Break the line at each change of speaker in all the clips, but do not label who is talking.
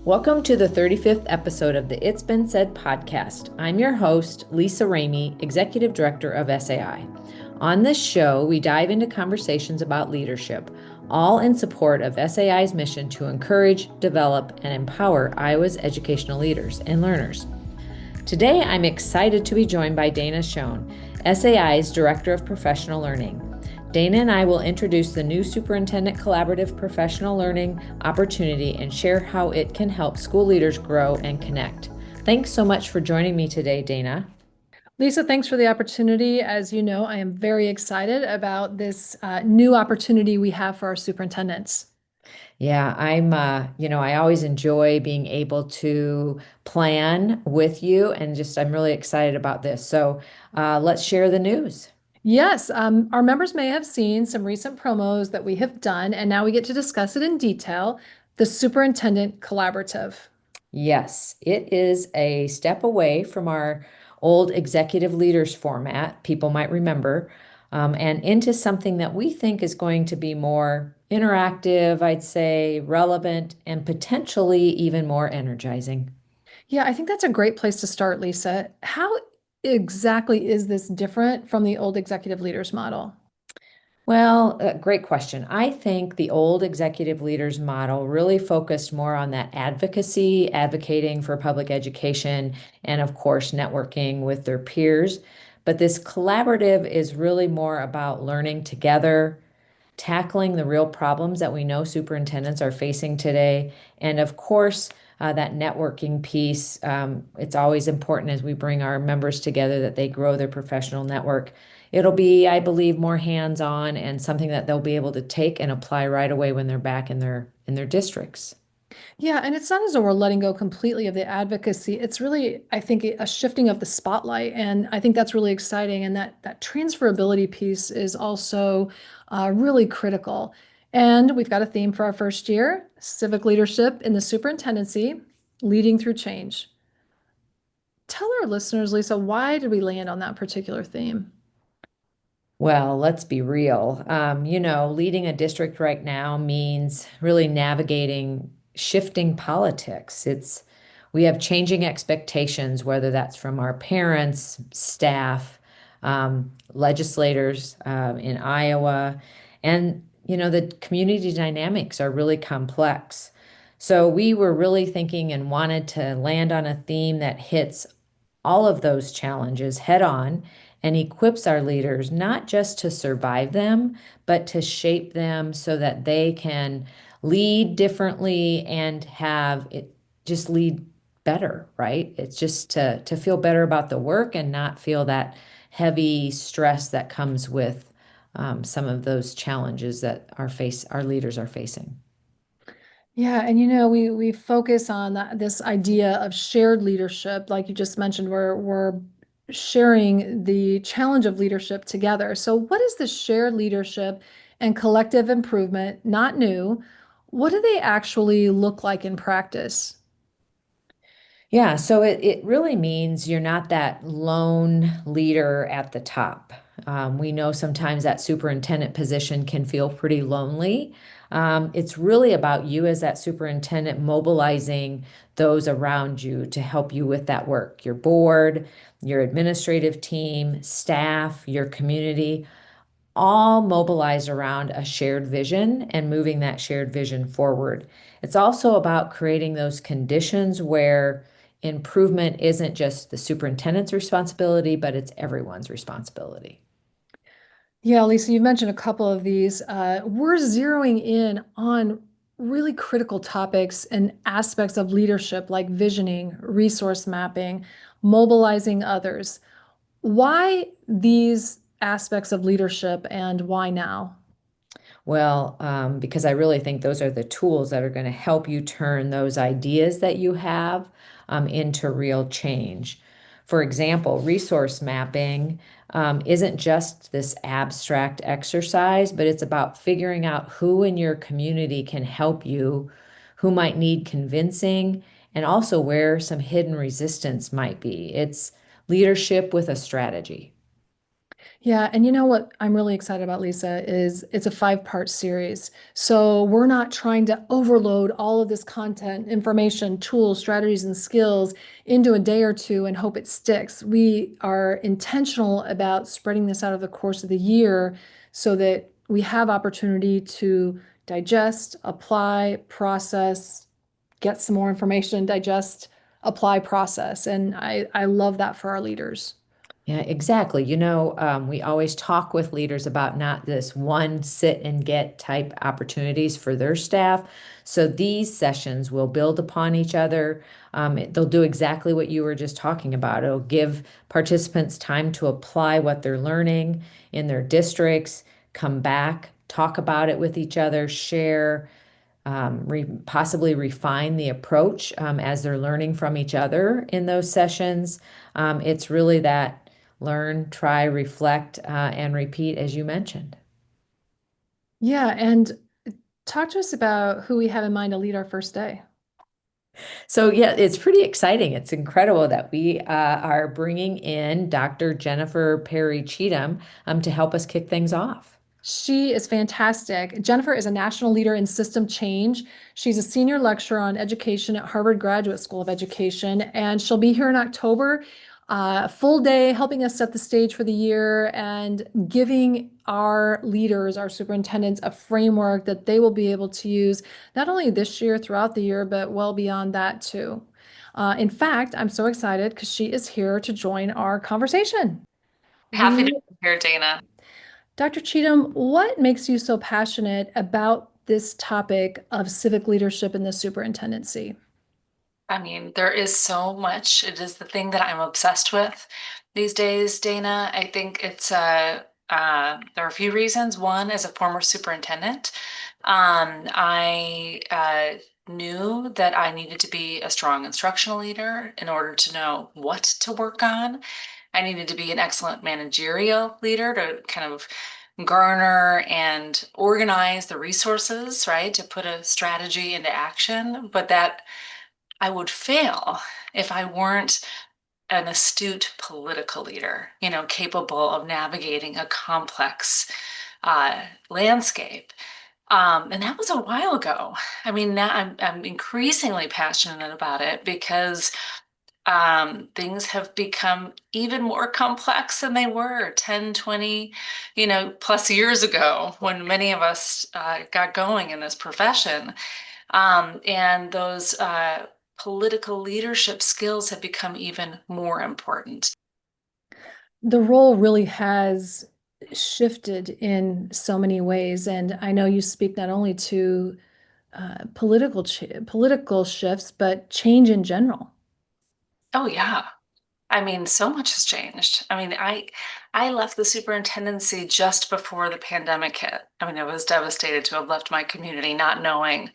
Welcome to the 35th episode of the It's Been Said podcast. I'm your host, Lisa Remy, Executive Director of SAI. On this show, we dive into conversations about leadership, all in support of SAI's mission to encourage, develop, and empower Iowa's educational leaders and learners. Today, I'm excited to be joined by Dana Schon, SAI's Director of Professional Learning. Dana and I will introduce the new Superintendent Collaborative Professional Learning opportunity and share how it can help school leaders grow and connect. Thanks so much for joining me today, Dana.
Lisa, thanks for the opportunity. As you know, I am very excited about this new opportunity we have for our superintendents.
Yeah, I always enjoy being able to plan with you and I'm really excited about this. So let's share the news.
Yes, our members may have seen some recent promos that we have done, and now we get to discuss it in detail. The Superintendent Collaborative.
Yes, it is a step away from our old executive leaders format, people might remember, and into something that we think is going to be more interactive, I'd say, relevant, and potentially even more energizing.
Yeah, I think that's a great place to start, Lisa. How exactly is this different from the old executive leaders model?
Well, great question. I think the old executive leaders model really focused more on that advocacy, advocating for public education, and of course, networking with their peers. But this collaborative is really more about learning together, tackling the real problems that we know superintendents are facing today. And of course, that networking piece, it's always important as we bring our members together that they grow their professional network. It'll be, I believe, more hands-on and something that they'll be able to take and apply right away when they're back in their districts.
Yeah, and it's not as though we're letting go completely of the advocacy. It's really, I think, a shifting of the spotlight, and I think that's really exciting. And that transferability piece is also really critical. And we've got a theme for our first year: civic leadership in the superintendency, leading through change. Tell our listeners, Lisa, why did we land on that particular theme?
Well, let's be real. Leading a district right now means really navigating shifting politics. We have changing expectations, whether that's from our parents, staff, legislators in Iowa, and the community dynamics are really complex. So we were really thinking and wanted to land on a theme that hits all of those challenges head on and equips our leaders not just to survive them, but to shape them so that they can lead differently and have it just lead better, right? It's just to feel better about the work and not feel that heavy stress that comes with some of those challenges that our leaders are facing.
Yeah, and we focus on this idea of shared leadership, like you just mentioned, where we're sharing the challenge of leadership together. So, what is the shared leadership and collective improvement? Not new. What do they actually look like in practice?
Yeah, so it really means you're not that lone leader at the top. We know sometimes that superintendent position can feel pretty lonely. It's really about you as that superintendent mobilizing those around you to help you with that work, your board, your administrative team, staff, your community, all mobilized around a shared vision and moving that shared vision forward. It's also about creating those conditions where improvement isn't just the superintendent's responsibility, but it's everyone's responsibility.
Yeah, Lisa, you mentioned a couple of these. We're zeroing in on really critical topics and aspects of leadership like visioning, resource mapping, mobilizing others. Why these aspects of leadership and why now?
Well, because I really think those are the tools that are going to help you turn those ideas that you have into real change. For example, resource mapping isn't just this abstract exercise, but it's about figuring out who in your community can help you, who might need convincing, and also where some hidden resistance might be. It's leadership with a strategy.
Yeah, and you know what I'm really excited about, Lisa, is it's a 5-part series. So we're not trying to overload all of this content, information, tools, strategies, and skills into a day or two and hope it sticks. We are intentional about spreading this out of the course of the year so that we have opportunity to digest, apply, process, get some more information, digest, apply, process. And I love that for our leaders.
Yeah, exactly. We always talk with leaders about not this one sit and get type opportunities for their staff. So these sessions will build upon each other. They'll do exactly what you were just talking about. It'll give participants time to apply what they're learning in their districts, come back, talk about it with each other, share, possibly refine the approach as they're learning from each other in those sessions. It's really that learn, try, reflect, and repeat, as you mentioned.
Yeah, and talk to us about who we have in mind to lead our first day.
So, yeah, it's pretty exciting. It's incredible that we are bringing in Dr. Jennifer Perry Cheatham to help us kick things off.
She is fantastic. Jennifer is a national leader in system change. She's a senior lecturer on education at Harvard Graduate School of Education, and she'll be here in October, a full day helping us set the stage for the year and giving our leaders, our superintendents, a framework that they will be able to use not only this year, throughout the year, but well beyond that too. In fact, I'm so excited because she is here to join our conversation.
Happy to
We
be here, Dana.
Dr. Cheatham, what makes you so passionate about this topic of civic leadership in the superintendency?
I mean, there is so much. It is the thing that I'm obsessed with these days, Dana. I think there are a few reasons. One, as a former superintendent, I knew that I needed to be a strong instructional leader in order to know what to work on. I needed to be an excellent managerial leader to kind of garner and organize the resources, right, to put a strategy into action, but that I would fail if I weren't an astute political leader, capable of navigating a complex landscape. And that was a while ago. I mean, now I'm increasingly passionate about it because things have become even more complex than they were 10, 20, plus years ago when many of us got going in this profession. And those political leadership skills have become even more important.
The role really has shifted in so many ways, and I know you speak not only to political shifts, but change in general.
Oh, yeah. I mean, so much has changed. I mean, I left the superintendency just before the pandemic hit. I mean, I was devastated to have left my community not knowing,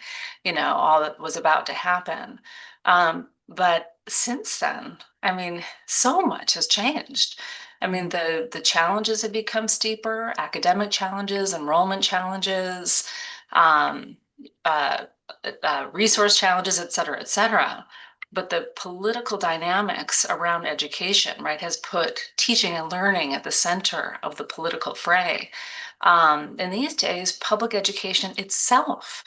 all that was about to happen. But since then, I mean, so much has changed. I mean, the challenges have become steeper, academic challenges, enrollment challenges, um, uh, resource challenges, et cetera, et cetera. But the political dynamics around education, right, has put teaching and learning at the center of the political fray. And these days, public education itself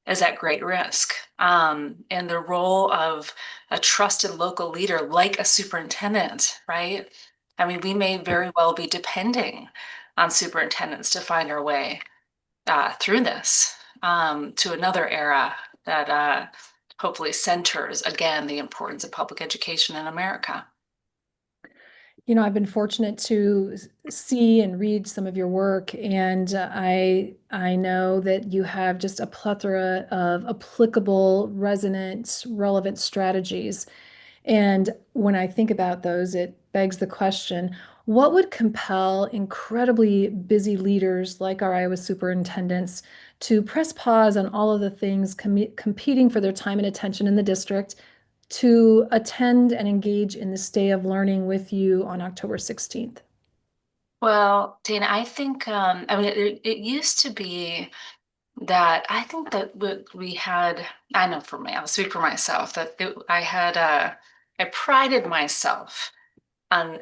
is at great risk. And the role of a trusted local leader like a superintendent, right? I mean, we may very well be depending on superintendents to find our way through this to another era that hopefully centers again the importance of public education in America.
I've been fortunate to see and read some of your work, and I know that you have just a plethora of applicable, resonant, relevant strategies. And when I think about those, it begs the question, what would compel incredibly busy leaders like our Iowa superintendents to press pause on all of the things competing for their time and attention in the district to attend and engage in this day of learning with you on October 16th?
Well, Dana, I think, I mean, it used to be that I think that what we had, I know for me, I'll speak for myself, that I prided myself on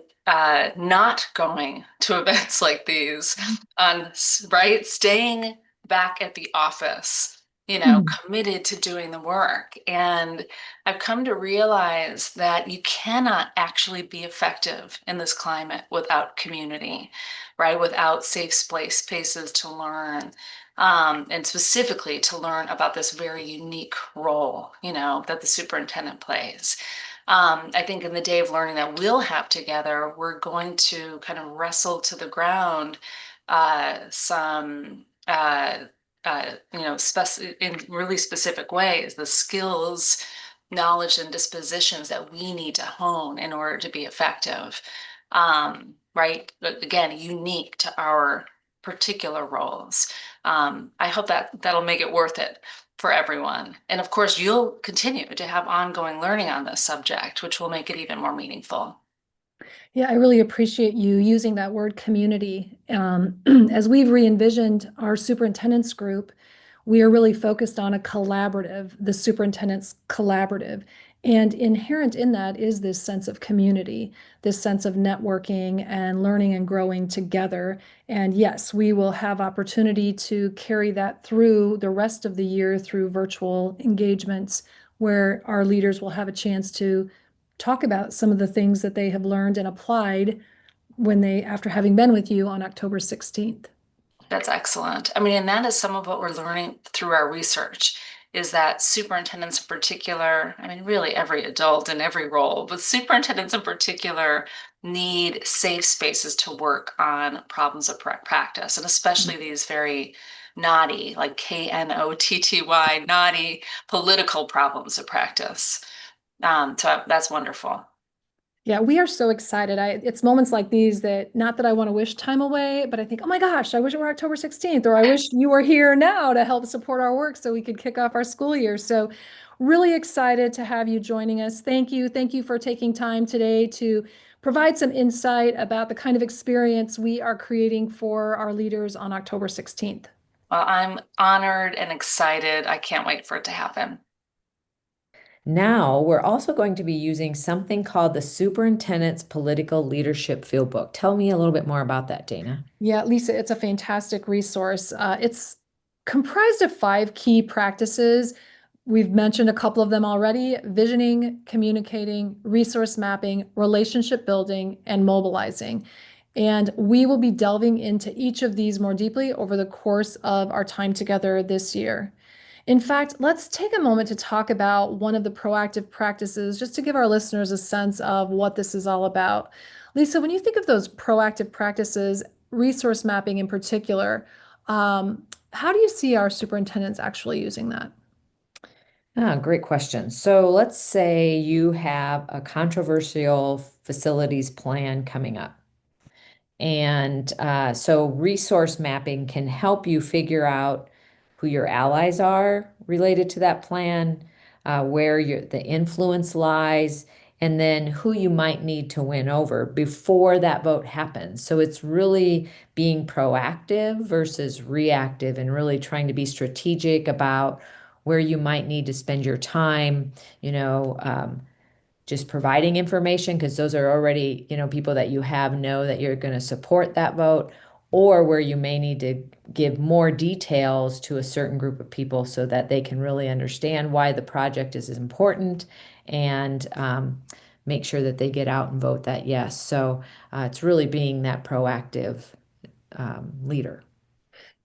not going to events like these, on right, staying back at the office,
Mm.
committed to doing the work. And I've come to realize that you cannot actually be effective in this climate without community, right? Without safe spaces to learn. And specifically to learn about this very unique role, that the superintendent plays. I think in the day of learning that we'll have together, we're going to kind of wrestle to the ground some, in really specific ways, the skills, knowledge, and dispositions that we need to hone in order to be effective. Right? But again, unique to our particular roles. I hope that that'll make it worth it for everyone. And of course, you'll continue to have ongoing learning on this subject, which will make it even more meaningful.
Yeah, I really appreciate you using that word community. As we've re-envisioned our superintendent's group, we are really focused on a collaborative, the superintendent's collaborative. And inherent in that is this sense of community, this sense of networking and learning and growing together. And yes, we will have opportunity to carry that through the rest of the year through virtual engagements where our leaders will have a chance to talk about some of the things that they have learned and applied after having been with you on October 16th.
That's excellent. I mean, and that is some of what we're learning through our research is that superintendents in particular, I mean, really every adult in every role, but superintendents in particular need safe spaces to work on problems of practice, and especially these very knotty, like KNOTTY, knotty political problems of practice. So that's wonderful.
Yeah, we are so excited. It's moments like these that not that I want to wish time away, but I think, oh my gosh, I wish it were October 16th, or I wish you were here now to help support our work so we could kick off our school year. So really excited to have you joining us. Thank you. Thank you for taking time today to provide some insight about the kind of experience we are creating for our leaders on October 16th.
Well, I'm honored and excited. I can't wait for it to happen.
Now, we're also going to be using something called the Superintendent's Political Leadership Fieldbook. Tell me a little bit more about that, Dana.
Yeah, Lisa, it's a fantastic resource. It's comprised of 5 key practices. We've mentioned a couple of them already: visioning, communicating, resource mapping, relationship building, and mobilizing. And we will be delving into each of these more deeply over the course of our time together this year. In fact, let's take a moment to talk about one of the proactive practices, just to give our listeners a sense of what this is all about. Lisa, when you think of those proactive practices, resource mapping in particular, how do you see our superintendents actually using that?
Ah, great question. So let's say you have a controversial facilities plan coming up. And so resource mapping can help you figure out who your allies are related to that plan, where the influence lies, and then who you might need to win over before that vote happens. So it's really being proactive versus reactive and really trying to be strategic about where you might need to spend your time, you know, just providing information because those are already, people that you have know that you're going to support that vote, or where you may need to give more details to a certain group of people so that they can really understand why the project is important and make sure that they get out and vote that yes. So it's really being that proactive leader.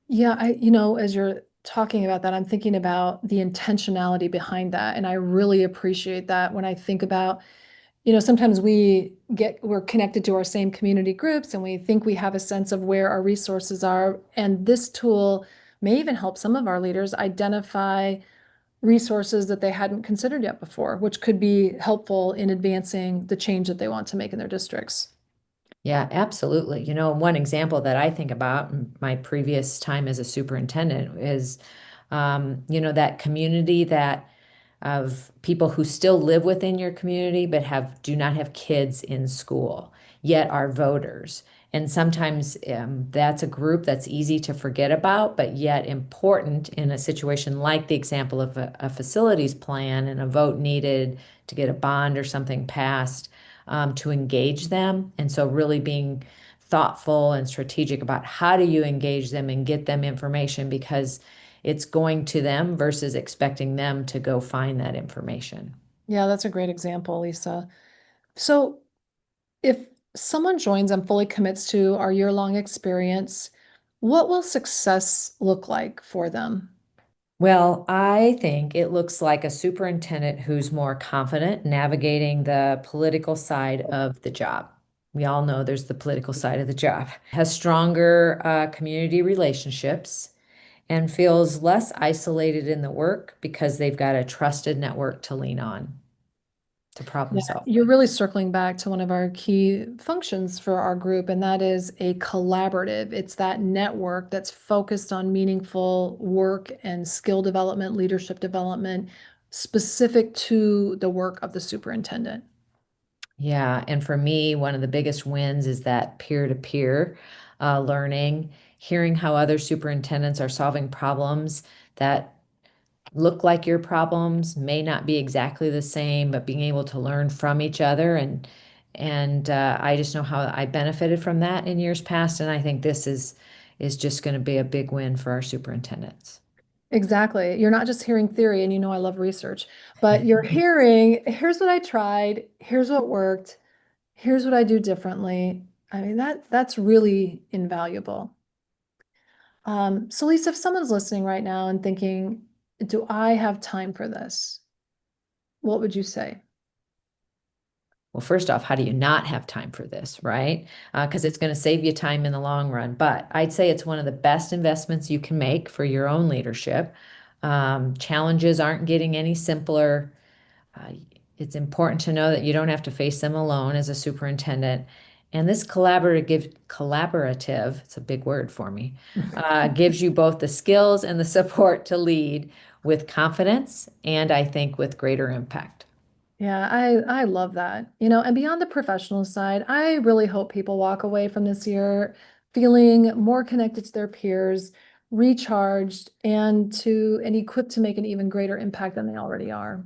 Yeah, as you're talking about that, I'm thinking about the intentionality behind that. And I really appreciate that when I think about, sometimes we're connected to our same community groups and we think we have a sense of where our resources are. And this tool may even help some of our leaders identify resources that they hadn't considered yet before, which could be helpful in advancing the change that they want to make in their districts.
Yeah, absolutely. One example that I think about in my previous time as a superintendent is, that community that of people who still live within your community but do not have kids in school, yet are voters. And sometimes that's a group that's easy to forget about, but yet important in a situation like the example of a facilities plan and a vote needed to get a bond or something passed. to engage them. And so really being thoughtful and strategic about how do you engage them and get them information, because it's going to them versus expecting them to go find that information.
Yeah, that's a great example, Lisa. So if someone joins and fully commits to our year-long experience, what will success look like for them?
Well, I think it looks like a superintendent who's more confident navigating the political side of the job. We all know there's the political side of the job. Has stronger community relationships and feels less isolated in the work because they've got a trusted network to lean on to problem
Yeah,
solve.
you're really circling back to one of our key functions for our group, and that is a collaborative. It's that network that's focused on meaningful work and skill development, leadership development, specific to the work of the superintendent.
Yeah, and for me, one of the biggest wins is that peer-to-peer learning, hearing how other superintendents are solving problems that look like your problems, may not be exactly the same, but being able to learn from each other. And I just know how I benefited from that in years past, and I think this is just going to be a big win for our superintendents.
Exactly. You're not just hearing theory, and you know I love research, but you're hearing, here's what I tried, here's what worked, here's what I do differently. I mean, that's really invaluable. So Lisa, if someone's listening right now and thinking, do I have time for this? What would you say?
Well, first off, how do you not have time for this, right? Because it's going to save you time in the long run. But I'd say it's one of the best investments you can make for your own leadership. Challenges aren't getting any simpler. Uh, it's important to know that you don't have to face them alone as a superintendent. And this collaborative, it's a big word for me, gives you both the skills and the support to lead with confidence and I think with greater impact.
Yeah, I love that. And beyond the professional side, I really hope people walk away from this year feeling more connected to their peers, recharged, and equipped to make an even greater impact than they already are.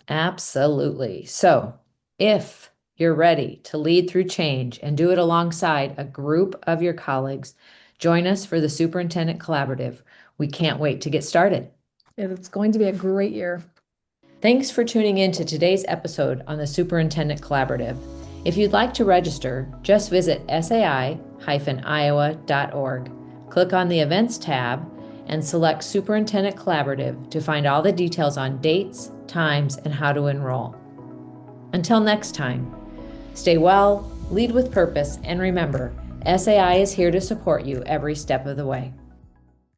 Absolutely. So, if you're ready to lead through change and do it alongside a group of your colleagues, join us for the Superintendent Collaborative. We can't wait to get started.
It's going to be a great year.
Thanks for tuning in to today's episode on the Superintendent Collaborative. If you'd like to register, just visit sai-iowa.org. Click on the Events tab and select Superintendent Collaborative to find all the details on dates, times, and how to enroll. Until next time, stay well, lead with purpose, and remember, SAI is here to support you every step of the way.